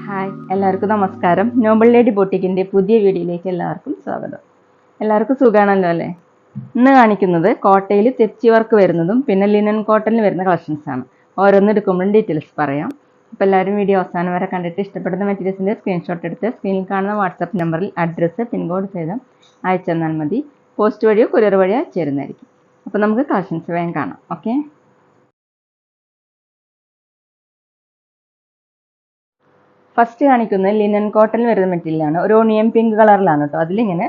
Hi, എല്ലാവർക്കും നമസ്കാരം. Noble lady ബൊട്ടിക്കിൻ്റെ പുതിയ വീഡിയോയിലേക്ക് എല്ലാവർക്കും സ്വാഗതം. എല്ലാവർക്കും സുഖമാണല്ലോ അല്ലേ? ഇന്ന് കാണിക്കുന്നത് കോട്ടയിൽ തെച്ചി വർക്ക് വരുന്നതും പിന്നെ ലിനൻ കോട്ടണിൽ വരുന്ന കളക്ഷൻസാണ്. ഓരോന്ന് എടുക്കുമ്പോഴും ഡീറ്റെയിൽസ് പറയാം. അപ്പോൾ എല്ലാവരും വീഡിയോ അവസാനം വരെ കണ്ടിട്ട് ഇഷ്ടപ്പെടുന്ന മെറ്റീരിയൽസിൻ്റെ സ്ക്രീൻഷോട്ട് എടുത്ത് സ്ക്രീനിൽ കാണുന്ന വാട്സാപ്പ് നമ്പറിൽ അഡ്രസ്സ് പിൻകോഡ് സഹിതം അയച്ചു തന്നാൽ മതി. പോസ്റ്റ് വഴിയോ കൊറിയർ വഴിയോ അയച്ചു തരുന്നതായിരിക്കും. അപ്പോൾ നമുക്ക് കളക്ഷൻസ് വേഗം കാണാം. ഓക്കെ, ഫസ്റ്റ് കാണിക്കുന്നത് ലിനൻ കോട്ടണിൽ വരുന്ന മെറ്റീരിയലാണ്. ഒരു ഓണിയൻ പിങ്ക് കളറിലാണ് കേട്ടോ. അതിലിങ്ങനെ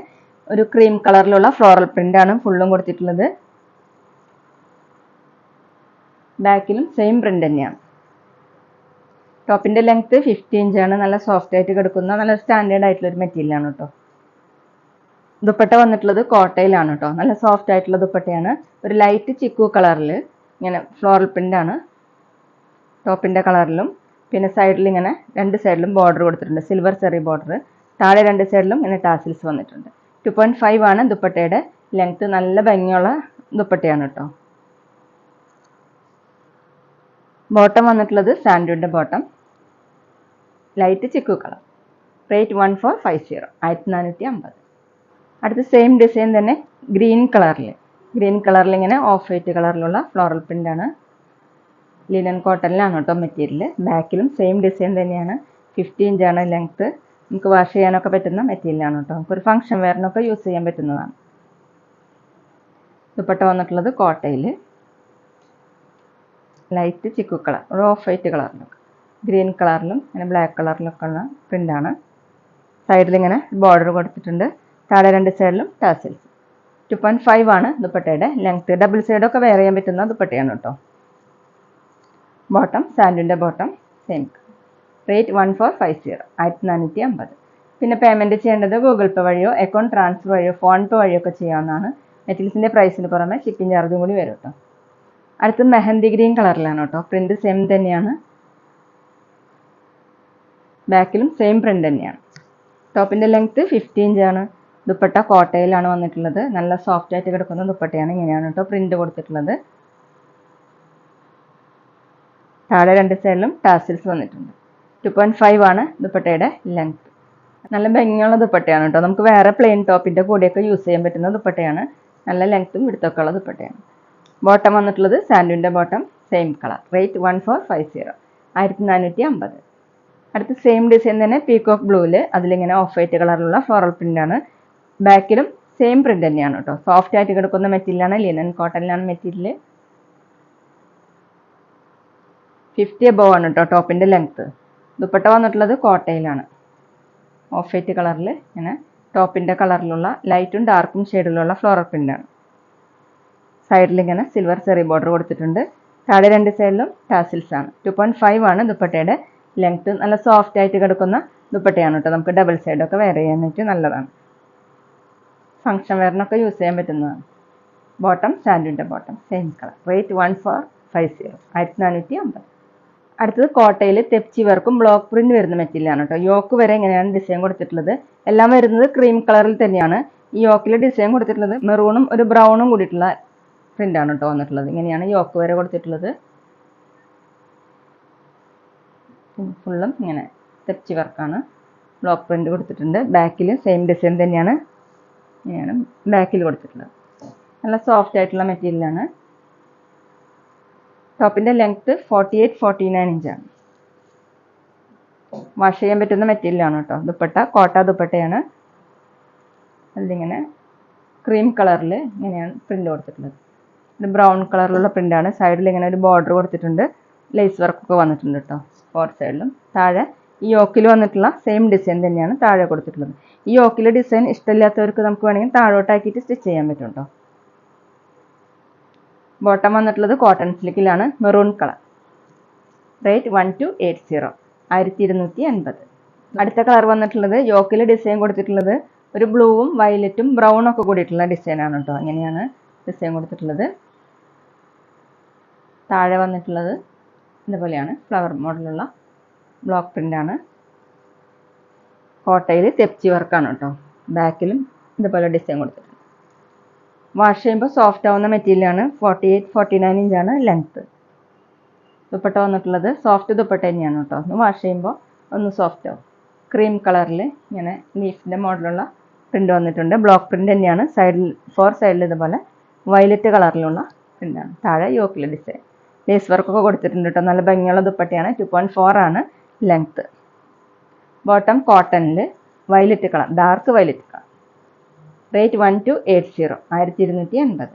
ഒരു ക്രീം കളറിലുള്ള ഫ്ലോറൽ പ്രിന്റ് ആണ് ഫുള്ളും കൊടുത്തിട്ടുള്ളത്. ബാക്കിലും സെയിം പ്രിന്റ് തന്നെയാണ്. ടോപ്പിന്റെ ലെങ്ത് 50 ഇഞ്ചാണ്. നല്ല സോഫ്റ്റ് ആയിട്ട് കിടക്കുന്ന നല്ല സ്റ്റാൻഡേർഡ് ആയിട്ടുള്ള ഒരു മെറ്റീരിയലാണ് കേട്ടോ. ദുപ്പട്ട വന്നിട്ടുള്ളത് കോട്ടയിലാണ് കേട്ടോ. നല്ല സോഫ്റ്റ് ആയിട്ടുള്ള ദുപ്പട്ടയാണ്. ഒരു ലൈറ്റ് ചിക്കു കളറിൽ ഇങ്ങനെ ഫ്ലോറൽ പ്രിന്റ് ആണ് ടോപ്പിന്റെ കളറിലും. പിന്നെ സൈഡിൽ ഇങ്ങനെ രണ്ട് സൈഡിലും ബോർഡർ കൊടുത്തിട്ടുണ്ട്, സിൽവർ ചെറി ബോർഡർ. താഴെ രണ്ട് സൈഡിലും ഇങ്ങനെ ടാസിൽസ് വന്നിട്ടുണ്ട്. 2.5 ആണ് ദുപ്പട്ടയുടെ ലെങ്ത്. നല്ല ഭംഗിയുള്ള ദുപ്പട്ടയാണ് കേട്ടോ. ബോട്ടം വന്നിട്ടുള്ളത് സാൻഡ്യൂണിന്റെ bottom, light chikoo colour. Rate 1450, 1450. അടുത്ത സെയിം ഡിസൈൻ തന്നെ ഗ്രീൻ കളറിൽ ഇങ്ങനെ ഓഫ് വൈറ്റ് കളറിലുള്ള ഫ്ലോറൽ പ്രിന്റ് ആണ്. ലിനൻ കോട്ടണിലാണ് കേട്ടോ മെറ്റീരിയൽ. ബാക്കിലും സെയിം ഡിസൈൻ തന്നെയാണ്. 50 ഇഞ്ചാണ് ലെങ്ത്ത്. നമുക്ക് വാഷ് ചെയ്യാനൊക്കെ പറ്റുന്ന മെറ്റീരിയലാണ് കേട്ടോ. നമുക്കൊരു ഫംഗ്ഷൻ വെയറിനൊക്കെ യൂസ് ചെയ്യാൻ പറ്റുന്നതാണ്. ദുപ്പട്ട വന്നിട്ടുള്ളത് കോട്ടയിൽ, ലൈറ്റ് ചിക്കു കളർ, ഒരു ഓഫ് വൈറ്റ് കളറിലൊക്കെ, ഗ്രീൻ കളറിലും അങ്ങനെ ബ്ലാക്ക് കളറിലൊക്കെ ഉള്ള പ്രിൻ്റാണ്. സൈഡിൽ ഇങ്ങനെ ബോർഡർ കൊടുത്തിട്ടുണ്ട്. താഴെ രണ്ട് സൈഡിലും ടാസിൽസ്. 2.5 ആണ് ദുപ്പട്ടയുടെ ലെങ്ത്ത്. ഡബിൾ സൈഡൊക്കെ വെയർ ചെയ്യാൻ പറ്റുന്ന ദുപ്പട്ടയാണ് കേട്ടോ. ബോട്ടം സാൻഡ്യൂണിൻ്റെ ബോട്ടം, സെയിം. റേറ്റ് 1450, 1450. പിന്നെ പേയ്മെൻറ്റ് ചെയ്യേണ്ടത് ഗൂഗിൾ പേ വഴിയോ അക്കൗണ്ട് ട്രാൻസ്ഫർ വഴിയോ ഫോൺ പേ വഴിയോ ഒക്കെ ചെയ്യാവുന്നതാണ്. മെറ്റീരിയൽസിൻ്റെ പ്രൈസിന് പുറമെ ഷിപ്പിംഗ് ചാർജും കൂടി വരും കേട്ടോ. അടുത്ത് മെഹന്തി ഗ്രീൻ കളറിലാണ് കേട്ടോ. പ്രിന്റ് സെയിം തന്നെയാണ്. ബാക്കിലും സെയിം പ്രിന്റ് തന്നെയാണ്. ടോപ്പിൻ്റെ ലെങ്ത്ത് 50 ഇഞ്ചാണ്. ദുപ്പട്ട കോട്ടയിലാണ് വന്നിട്ടുള്ളത്. നല്ല സോഫ്റ്റ് ആയിട്ട് കിടക്കുന്ന ദുപ്പട്ടയാണ്. ഇങ്ങനെയാണ് കേട്ടോ പ്രിന്റ് കൊടുത്തിട്ടുള്ളത്. താഴെ രണ്ട് സൈഡിലും ടാസിൽസ് വന്നിട്ടുണ്ട്. 2.5 ആണ് ദുപ്പട്ടയുടെ ലെങ്ത്. നല്ല ഭംഗിയുള്ള ദുപ്പട്ടയാണ് കേട്ടോ. നമുക്ക് വേറെ പ്ലെയിൻ ടോപ്പിൻ്റെ കൂടെയൊക്കെ യൂസ് ചെയ്യാൻ പറ്റുന്ന ദുപ്പട്ടയാണ്. നല്ല ലെങ്ത്തും വിടുത്തൊക്കെ ഉള്ള ദുപ്പട്ടയാണ്. ബോട്ടം വന്നിട്ടുള്ളത് സാൻഡ്യൂണിൻ്റെ ബോട്ടം, സെയിം കളർ. റേറ്റ് 1450, 1450. അടുത്ത സെയിം ഡിസൈൻ തന്നെ പീകോക്ക് ബ്ലൂവിൽ അതിലിങ്ങനെ ഓഫ് വൈറ്റ് കളറിലുള്ള ഫ്ലോറൽ പ്രിൻ്റാണ്. ബാക്കിലും സെയിം പ്രിന്റ് തന്നെയാണ് കേട്ടോ. സോഫ്റ്റ് ആയിട്ട് കിടക്കുന്ന മെറ്റീരിയലാണ്. Linen കോട്ടണിലാണ് material. 50 എബോവ് ആണ് കേട്ടോ ടോപ്പിൻ്റെ ലെങ്ത്ത്. ദുപ്പട്ട വന്നിട്ടുള്ളത് കോട്ടയിലാണ്, ഓഫ് വൈറ്റ് കളറിൽ ഇങ്ങനെ ടോപ്പിൻ്റെ കളറിലുള്ള ലൈറ്റും ഡാർക്കും ഷെയ്ഡിലുള്ള ഫ്ലോറൽ പ്രിൻ്റാണ്. സൈഡിൽ ഇങ്ങനെ സിൽവർ ചെറി ബോർഡർ കൊടുത്തിട്ടുണ്ട്. താഴെ രണ്ട് സൈഡിലും ടാസിൽസ് ആണ്. 2.5 ആണ് ദുപ്പട്ടയുടെ ലെങ്ത്ത്. നല്ല സോഫ്റ്റ് ആയിട്ട് കിടക്കുന്ന ദുപ്പട്ടയാണ് കേട്ടോ. നമുക്ക് ഡബിൾ സൈഡൊക്കെ വെയർ ചെയ്യാനായിട്ട് നല്ലതാണ്. ഫംഗ്ഷൻ വെയറിനൊക്കെ യൂസ് ചെയ്യാൻ പറ്റുന്നതാണ്. ബോട്ടം സാൻഡ്യൂണിൻ്റെ ബോട്ടം, സെയിം കളർ. റേറ്റ് 1450, 1450. അടുത്തത് കോട്ടയിൽ തെച്ചി വർക്കും ബ്ലോക്ക് പ്രിന്റ് വരുന്ന മെറ്റീരിയലാണ് കേട്ടോ. യോക്ക് വരെ ഇങ്ങനെയാണ് ഡിസൈൻ കൊടുത്തിട്ടുള്ളത്. എല്ലാം വരുന്നത് ക്രീം കളറിൽ തന്നെയാണ്. ഈ യോക്കിൽ ഡിസൈൻ കൊടുത്തിട്ടുള്ളത് മെറൂണും ഒരു ബ്രൗണും കൂടിയിട്ടുള്ള പ്രിന്റാണ് കേട്ടോ വന്നിട്ടുള്ളത്. ഇങ്ങനെയാണ് യോക്ക് വരെ കൊടുത്തിട്ടുള്ളത്. ഫുള്ളും ഇങ്ങനെ തെച്ചി വർക്കാണ്. ബ്ലോക്ക് പ്രിന്റ് കൊടുത്തിട്ടുണ്ട്. ബാക്കിൽ സെയിം ഡിസൈൻ തന്നെയാണ്. ഇങ്ങനെയാണ് ബാക്കിൽ കൊടുത്തിട്ടുള്ളത്. നല്ല സോഫ്റ്റ് ആയിട്ടുള്ള മെറ്റീരിയലാണ്. ടോപ്പിൻ്റെ ലെങ്ത്ത് 48-49 ഇഞ്ചാണ്. വാഷ് ചെയ്യാൻ പറ്റുന്ന മെറ്റീരിയലാണ് കേട്ടോ. ദുപ്പട്ട കോട്ട ദുപ്പട്ടയാണ്. അതിലിങ്ങനെ ക്രീം കളറിൽ ഇങ്ങനെയാണ് പ്രിന്റ് കൊടുത്തിട്ടുള്ളത്. ഇത് ബ്രൗൺ കളറിലുള്ള പ്രിന്റാണ്. സൈഡിൽ ഇങ്ങനെ ഒരു ബോർഡർ കൊടുത്തിട്ടുണ്ട്. ലേസ് വർക്കൊക്കെ വന്നിട്ടുണ്ട് കേട്ടോ 4 സൈഡിലും. താഴെ ഈ യോക്കിൽ വന്നിട്ടുള്ള സെയിം ഡിസൈൻ തന്നെയാണ് താഴെ കൊടുത്തിട്ടുള്ളത്. ഈ യോക്കിലെ ഡിസൈൻ ഇഷ്ടമില്ലാത്തവർക്ക് നമുക്ക് വേണമെങ്കിൽ താഴോട്ടാക്കിയിട്ട് സ്റ്റിച്ച് ചെയ്യാൻ പറ്റും കേട്ടോ. ബോട്ടം വന്നിട്ടുള്ളത് കോട്ടൺ സിൽക്കിലാണ്, മെറൂൺ കളർ. റേറ്റ് 1280, 1280. അടുത്ത കളർ വന്നിട്ടുള്ളത് യോക്കിൽ ഡിസൈൻ കൊടുത്തിട്ടുള്ളത് ഒരു ബ്ലൂവും വയലറ്റും ബ്രൗണും ഒക്കെ കൂടിയിട്ടുള്ള ഡിസൈനാണ് കേട്ടോ. അങ്ങനെയാണ് ഡിസൈൻ കൊടുത്തിട്ടുള്ളത്. താഴെ വന്നിട്ടുള്ളത് ഇതുപോലെയാണ് ഫ്ലവർ മോഡലുള്ള ബ്ലോക്ക് പ്രിൻ്റാണ്. കോട്ടയിൽ തെച്ചി വർക്കാണ് കേട്ടോ. ബാക്കിലും ഇതുപോലെ ഡിസൈൻ കൊടുത്തിട്ടുണ്ട്. വാഷ് ചെയ്യുമ്പോൾ സോഫ്റ്റ് ആവുന്ന മെറ്റീരിയലാണ്. 48-49 ഇഞ്ചാണ് ലെങ്ത്ത്. ദുപ്പട്ട വന്നിട്ടുള്ളത് സോഫ്റ്റ് ദുപ്പട്ട തന്നെയാണ് കേട്ടോ. ഒന്ന് വാഷ് ചെയ്യുമ്പോൾ ഒന്ന് സോഫ്റ്റ് ആവും. ക്രീം കളറിൽ ഇങ്ങനെ ലീഫിൻ്റെ മോഡലുള്ള പ്രിൻ്റ് വന്നിട്ടുണ്ട്. ബ്ലോക്ക് പ്രിൻ്റ് തന്നെയാണ്. സൈഡിൽ ഇതുപോലെ വയലറ്റ് കളറിലുള്ള പ്രിൻ്റാണ്. താഴെ യോക്കിലെ ഡിസൈൻ ലേസ് വർക്കൊക്കെ കൊടുത്തിട്ടുണ്ട് കേട്ടോ. നല്ല ഭംഗിയുള്ള ദുപ്പട്ടയാണ്. 2.4 ആണ് ലെങ്ത്ത്. ബോട്ടം കോട്ടണിൽ violet colour, dark violet colour. Rate 1280, 1280.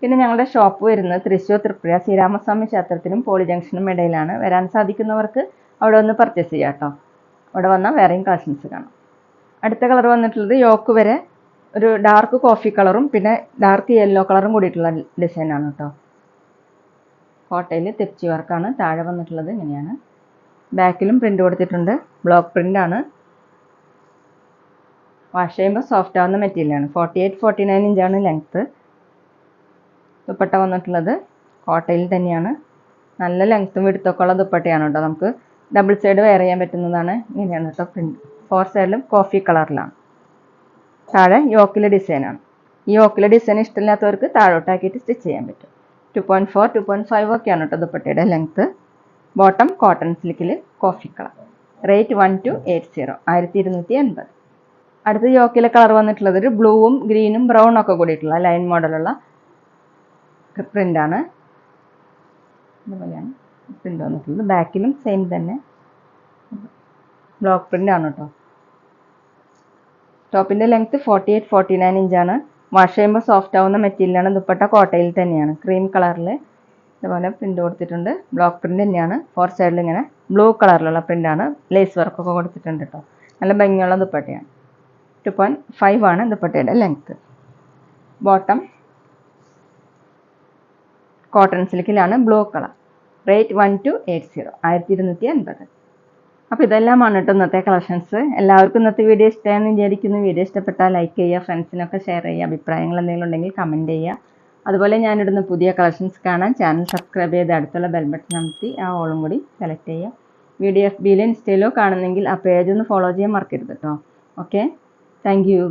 പിന്നെ ഞങ്ങളുടെ ഷോപ്പ് വരുന്നത് തൃശ്ശൂർ തൃപ്പുഴ ശ്രീരാമസ്വാമി ക്ഷേത്രത്തിനും പോളി ജംഗ്ഷനും ഇടയിലാണ്. വരാൻ സാധിക്കുന്നവർക്ക് അവിടെ വന്ന് പർച്ചേസ് ചെയ്യാം കേട്ടോ. അവിടെ വന്നാൽ വേറെയും കളക്ഷൻസ് കാണാം. അടുത്ത കളർ വന്നിട്ടുള്ളത് യോക്ക് വരെ ഒരു ഡാർക്ക് കോഫി കളറും പിന്നെ ഡാർക്ക് യെല്ലോ കളറും കൂടിയിട്ടുള്ള ഡിസൈനാണ് കേട്ടോ. കോട്ടയിൽ തെച്ചി വർക്കാണ്. താഴെ വന്നിട്ടുള്ളത് ഇങ്ങനെയാണ്. ബാക്കിലും പ്രിൻ്റ് കൊടുത്തിട്ടുണ്ട്. ബ്ലോക്ക് പ്രിൻ്റാണ്. വാഷ് ചെയ്യുമ്പോൾ സോഫ്റ്റ് ആവുന്ന മെറ്റീരിയലാണ്. 48-49 ഇഞ്ചാണ് ലെങ്ത്ത്. ദുപ്പട്ട വന്നിട്ടുള്ളത് കോട്ടയിൽ തന്നെയാണ്. നല്ല ലെങ്ത്തും വിടുത്തൊക്കെ ഉള്ള ദുപ്പട്ടയാണ് കേട്ടോ. നമുക്ക് ഡബിൾ സൈഡ് വെയർ ചെയ്യാൻ പറ്റുന്നതാണ്. ഇങ്ങനെയാണ് കേട്ടോ പ്രിൻ്റ്. 4 സൈഡിലും കോഫി കളറിലാണ്. താഴെ യോക്കിലെ ഡിസൈനാണ്. ഈ യോക്കിലെ ഡിസൈൻ ഇഷ്ടമില്ലാത്തവർക്ക് താഴോട്ടാക്കിയിട്ട് സ്റ്റിച്ച് ചെയ്യാൻ പറ്റും. 2.4, 2.5 ഒക്കെയാണ് കേട്ടോ ദുപ്പട്ടയുടെ ലെങ്ത്ത്. ബോട്ടം കോട്ടൺ സിൽക്കിൽ കോഫി കളർ. റേറ്റ് 1280, 1280. അടുത്ത യോക്കിലെ കളർ വന്നിട്ടുള്ളത് ഒരു ബ്ലൂവും ഗ്രീനും ബ്രൗണും ഒക്കെ കൂടിയിട്ടുള്ള ലൈൻ മോഡലുള്ള പ്രിൻ്റാണ്. ഇതുപോലെയാണ് പ്രിൻ്റ് വന്നിട്ടുള്ളത്. ബാക്കിലും സെയിം തന്നെ ബ്ലോക്ക് പ്രിൻ്റാണ് കേട്ടോ. ടോപ്പിൻ്റെ ലെങ്ത്ത് 48-49 ഇഞ്ചാണ്. വാഷ് ചെയ്യുമ്പോൾ സോഫ്റ്റ് ആവുന്ന മെറ്റീരിയലാണ്. ദുപ്പട്ട കോട്ടയിൽ തന്നെയാണ്. ക്രീം കളറിൽ ഇതുപോലെ പ്രിൻ്റ് കൊടുത്തിട്ടുണ്ട്. ബ്ലോക്ക് പ്രിൻ്റ് തന്നെയാണ്. 4 സൈഡിൽ ഇങ്ങനെ ബ്ലൂ കളറിലുള്ള പ്രിൻ്റാണ്. ലേസ് വർക്കൊക്കെ കൊടുത്തിട്ടുണ്ട് കേട്ടോ. നല്ല ഭംഗിയുള്ള ദുപ്പട്ടയാണ്. 2.5 ആണ് ദുപ്പട്ടയുടെ ലെങ്ത്ത്. ബോട്ടം കോട്ടൺ സിൽക്കിലാണ്. Blue colour. റേറ്റ് 1280, 1280. അപ്പോൾ ഇതെല്ലാമാണ് കേട്ടോ ഇന്നത്തെ കളക്ഷൻസ്. എല്ലാവർക്കും ഇന്നത്തെ വീഡിയോ ഇഷ്ടമാണെന്ന് വിചാരിക്കുന്നു. വീഡിയോ ഇഷ്ടപ്പെട്ടാൽ ലൈക്ക് ചെയ്യുക, ഫ്രണ്ട്സിനൊക്കെ ഷെയർ ചെയ്യുക. അഭിപ്രായങ്ങൾ എന്തെങ്കിലും ഉണ്ടെങ്കിൽ കമൻറ്റ് ചെയ്യുക. അതുപോലെ ഞാനിടുന്ന പുതിയ കളക്ഷൻസ് കാണാൻ ചാനൽ സബ്സ്ക്രൈബ് ചെയ്ത് അടുത്തുള്ള ബെൽ ബട്ടൺ അമർത്തി ആ ഓളും കൂടി സെലക്ട് ചെയ്യുക. വീഡിയോ FBയിലോ ഇൻസ്റ്റയിലോ കാണുന്നെങ്കിൽ ആ പേജ് ഒന്ന് ഫോളോ ചെയ്യാൻ മറക്കരുത് കേട്ടോ. Okay, thank you.